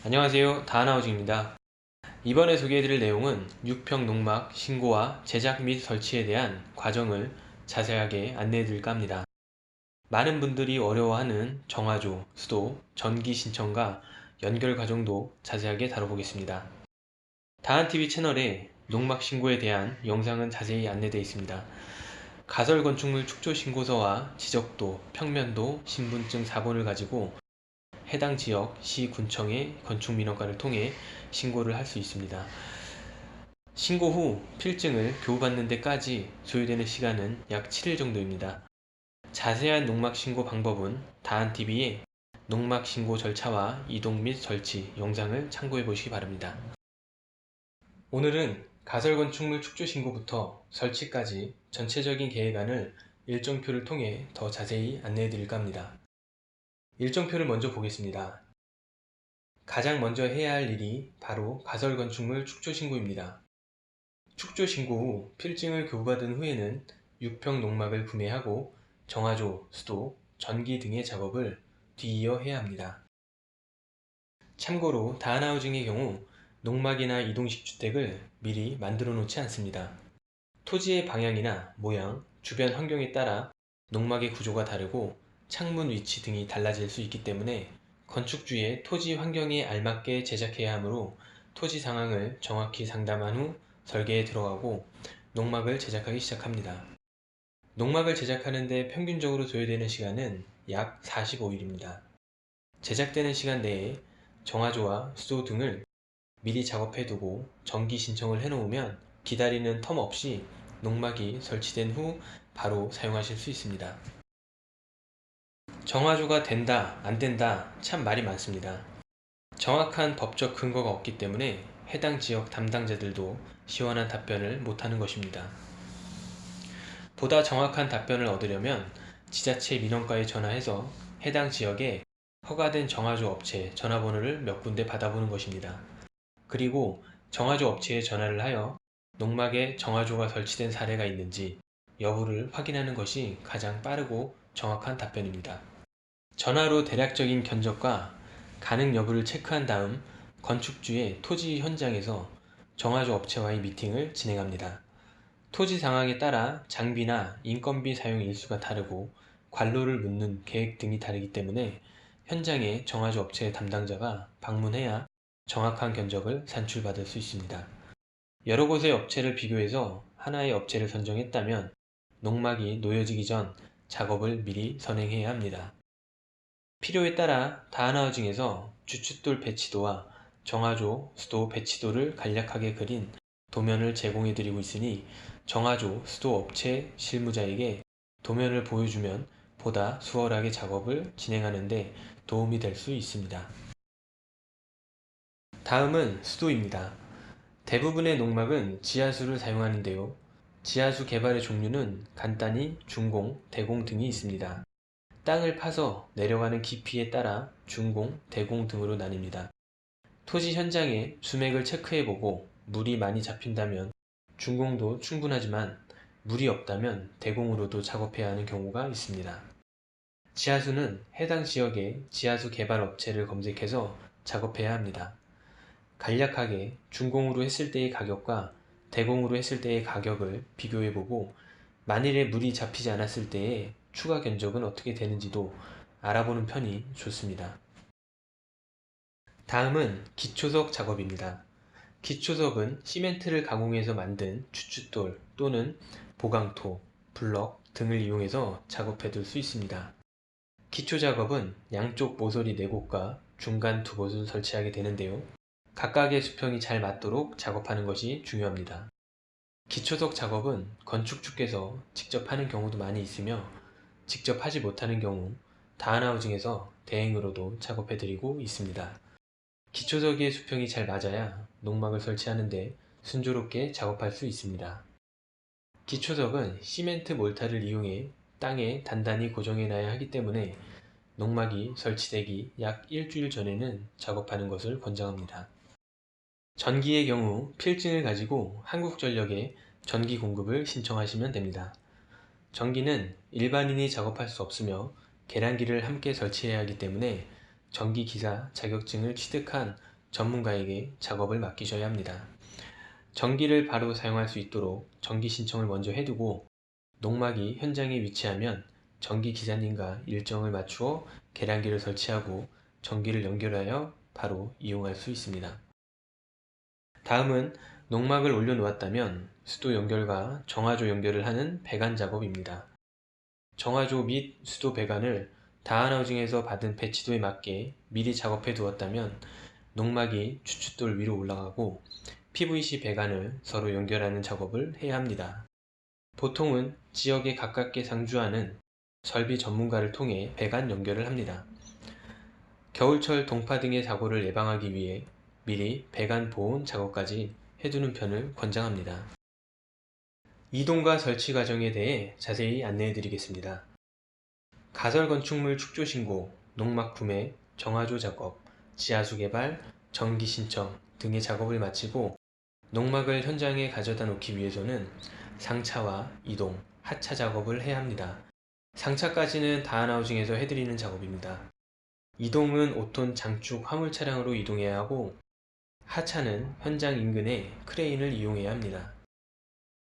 안녕하세요. 다하나우즈입니다. 이번에 소개해드릴 내용은 6평 농막 신고와 제작 및 설치에 대한 과정을 자세하게 안내해드릴까 합니다. 많은 분들이 어려워하는 정화조, 수도, 전기 신청과 연결 과정도 자세하게 다뤄보겠습니다. 다한TV 채널에 농막 신고에 대한 영상은 자세히 안내되어 있습니다. 가설 건축물 축조 신고서와 지적도, 평면도, 신분증 4본을 가지고 해당 지역 시군청의 건축민원과를 통해 신고를 할 수 있습니다. 신고 후 필증을 교부받는 데까지 소요되는 시간은 약 7일 정도입니다. 자세한 농막 신고 방법은 다한TV의 농막 신고 절차와 이동 및 설치 영상을 참고해 보시기 바랍니다. 오늘은 가설 건축물 축조 신고부터 설치까지 전체적인 계획안을 일정표를 통해 더 자세히 안내해 드릴까 합니다. 일정표를 먼저 보겠습니다. 가장 먼저 해야 할 일이 바로 가설 건축물 축조 신고입니다. 축조 신고 후 필증을 교부받은 후에는 6평 농막을 구매하고 정화조, 수도, 전기 등의 작업을 뒤이어 해야 합니다. 참고로 다하나우징의 경우 농막이나 이동식 주택을 미리 만들어 놓지 않습니다. 토지의 방향이나 모양, 주변 환경에 따라 농막의 구조가 다르고 창문 위치 등이 달라질 수 있기 때문에 건축주의 토지 환경에 알맞게 제작해야 하므로 토지 상황을 정확히 상담한 후 설계에 들어가고 농막을 제작하기 시작합니다. 농막을 제작하는 데 평균적으로 소요되는 시간은 약 45일입니다. 제작되는 시간 내에 정화조와 수도 등을 미리 작업해 두고 정기 신청을 해놓으면 기다리는 텀 없이 농막이 설치된 후 바로 사용하실 수 있습니다. 정화조가 된다, 안 된다 참 말이 많습니다. 정확한 법적 근거가 없기 때문에 해당 지역 담당자들도 시원한 답변을 못하는 것입니다. 보다 정확한 답변을 얻으려면 지자체 민원과에 전화해서 해당 지역에 허가된 정화조 업체 전화번호를 몇 군데 받아보는 것입니다. 그리고 정화조 업체에 전화를 하여 농막에 정화조가 설치된 사례가 있는지 여부를 확인하는 것이 가장 빠르고 정확한 답변입니다. 전화로 대략적인 견적과 가능 여부를 체크한 다음 건축주의 토지 현장에서 정화조 업체와의 미팅을 진행합니다. 토지 상황에 따라 장비나 인건비 사용 일수가 다르고 관로를 묻는 계획 등이 다르기 때문에 현장에 정화조 업체 담당자가 방문해야 정확한 견적을 산출받을 수 있습니다. 여러 곳의 업체를 비교해서 하나의 업체를 선정했다면 농막이 놓여지기 전 작업을 미리 선행해야 합니다. 필요에 따라 다하나우징에서 주춧돌 배치도와 정화조, 수도 배치도를 간략하게 그린 도면을 제공해드리고 있으니 정화조, 수도 업체 실무자에게 도면을 보여주면 보다 수월하게 작업을 진행하는 데 도움이 될 수 있습니다. 다음은 수도입니다. 대부분의 농막은 지하수를 사용하는데요. 지하수 개발의 종류는 간단히 중공, 대공 등이 있습니다. 땅을 파서 내려가는 깊이에 따라 중공, 대공 등으로 나뉩니다. 토지 현장에 수맥을 체크해보고 물이 많이 잡힌다면 중공도 충분하지만 물이 없다면 대공으로도 작업해야 하는 경우가 있습니다. 지하수는 해당 지역의 지하수 개발 업체를 검색해서 작업해야 합니다. 간략하게 중공으로 했을 때의 가격과 대공으로 했을 때의 가격을 비교해보고 만일에 물이 잡히지 않았을 때의 추가 견적은 어떻게 되는지도 알아보는 편이 좋습니다. 다음은 기초석 작업입니다. 기초석은 시멘트를 가공해서 만든 주춧돌 또는 보강토, 블럭 등을 이용해서 작업해 둘 수 있습니다. 기초 작업은 양쪽 모서리 4곳과 중간 2곳을 설치하게 되는데요. 각각의 수평이 잘 맞도록 작업하는 것이 중요합니다. 기초석 작업은 건축주께서 직접 하는 경우도 많이 있으며 직접 하지 못하는 경우 다하나우징에서 대행으로도 작업해드리고 있습니다. 기초석의 수평이 잘 맞아야 농막을 설치하는데 순조롭게 작업할 수 있습니다. 기초석은 시멘트 몰타를 이용해 땅에 단단히 고정해놔야 하기 때문에 농막이 설치되기 약 일주일 전에는 작업하는 것을 권장합니다. 전기의 경우 필증을 가지고 한국전력에 전기 공급을 신청하시면 됩니다. 전기는 일반인이 작업할 수 없으며 계량기를 함께 설치해야 하기 때문에 전기기사 자격증을 취득한 전문가에게 작업을 맡기셔야 합니다. 전기를 바로 사용할 수 있도록 전기 신청을 먼저 해두고 농막이 현장에 위치하면 전기 기사님과 일정을 맞추어 계량기를 설치하고 전기를 연결하여 바로 이용할 수 있습니다. 다음은 농막을 올려놓았다면 수도 연결과 정화조 연결을 하는 배관 작업입니다. 정화조 및 수도 배관을 다한하우징에서 받은 배치도에 맞게 미리 작업해 두었다면 농막이 추춧돌 위로 올라가고 PVC 배관을 서로 연결하는 작업을 해야 합니다. 보통은 지역에 가깝게 상주하는 설비 전문가를 통해 배관 연결을 합니다. 겨울철 동파 등의 사고를 예방하기 위해 미리 배관 보온 작업까지 해두는 편을 권장합니다. 이동과 설치 과정에 대해 자세히 안내해 드리겠습니다. 가설 건축물 축조 신고, 농막 구매, 정화조 작업, 지하수 개발, 전기 신청 등의 작업을 마치고 농막을 현장에 가져다 놓기 위해서는 상차와 이동, 하차 작업을 해야 합니다. 상차까지는 다한하우징에서 해드리는 작업입니다. 이동은 5톤 장축 화물 차량으로 이동해야 하고 하차는 현장 인근에 크레인을 이용해야 합니다.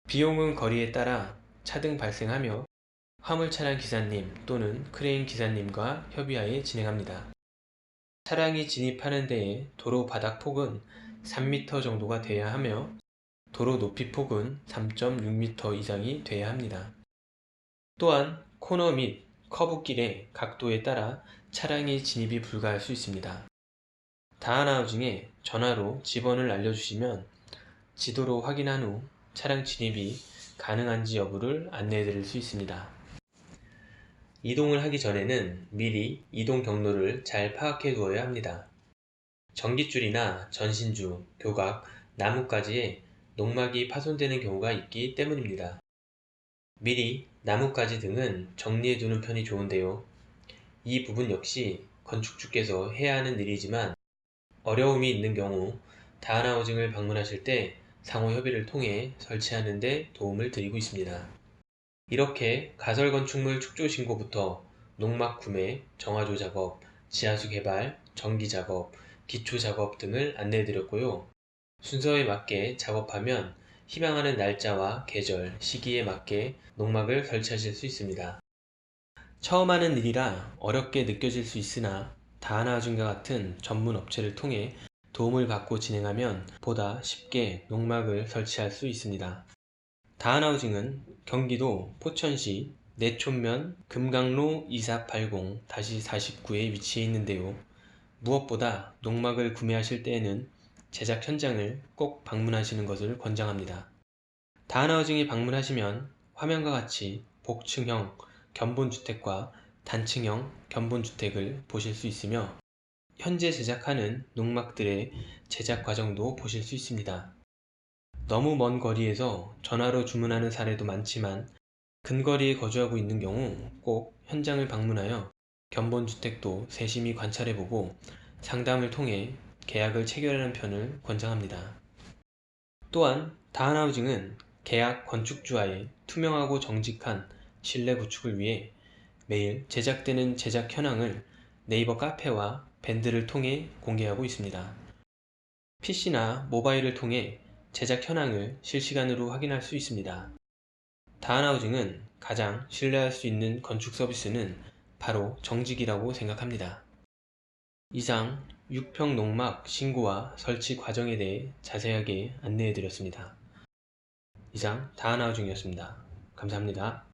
비용은 거리에 따라 차등 발생하며 화물 차량 기사님 또는 크레인 기사님과 협의하에 진행합니다. 차량이 진입하는 데에 도로 바닥 폭은 3m 정도가 돼야 하며 도로 높이 폭은 3.6m 이상이 돼야 합니다. 또한 코너 및 커브길의 각도에 따라 차량의 진입이 불가할 수 있습니다. 다한하우징에 전화로 지번을 알려주시면 지도로 확인한 후 차량 진입이 가능한지 여부를 안내해 드릴 수 있습니다. 이동을 하기 전에는 미리 이동 경로를 잘 파악해 두어야 합니다. 전깃줄이나 전신주, 교각, 나뭇가지에 농막이 파손되는 경우가 있기 때문입니다. 미리 나뭇가지 등은 정리해 두는 편이 좋은데요. 이 부분 역시 건축주께서 해야 하는 일이지만 어려움이 있는 경우 다한하우징을 방문하실 때 상호 협의를 통해 설치하는 데 도움을 드리고 있습니다. 이렇게 가설 건축물 축조 신고부터 농막 구매, 정화조 작업, 지하수 개발, 전기 작업, 기초 작업 등을 안내해 드렸고요. 순서에 맞게 작업하면 희망하는 날짜와 계절, 시기에 맞게 농막을 설치하실 수 있습니다. 처음 하는 일이라 어렵게 느껴질 수 있으나 다한하우징과 같은 전문 업체를 통해 도움을 받고 진행하면 보다 쉽게 농막을 설치할 수 있습니다. 다한하우징은 경기도 포천시 내촌면 금강로 2480-49에 위치해 있는데요. 무엇보다 농막을 구매하실 때에는 제작 현장을 꼭 방문하시는 것을 권장합니다. 다한하우징에 방문하시면 화면과 같이 복층형 견본주택과 단층형 견본주택을 보실 수 있으며 현재 제작하는 농막들의 제작 과정도 보실 수 있습니다. 너무 먼 거리에서 전화로 주문하는 사례도 많지만 근거리에 거주하고 있는 경우 꼭 현장을 방문하여 견본주택도 세심히 관찰해보고 상담을 통해 계약을 체결하는 편을 권장합니다. 또한 다한하우징은 계약 건축주와의 투명하고 정직한 신뢰 구축을 위해 매일 제작되는 제작 현황을 네이버 카페와 밴드를 통해 공개하고 있습니다. PC나 모바일을 통해 제작 현황을 실시간으로 확인할 수 있습니다. 다한하우징은 가장 신뢰할 수 있는 건축 서비스는 바로 정직이라고 생각합니다. 이상 6평 농막 신고와 설치 과정에 대해 자세하게 안내해 드렸습니다. 이상 다한하우징이었습니다. 감사합니다.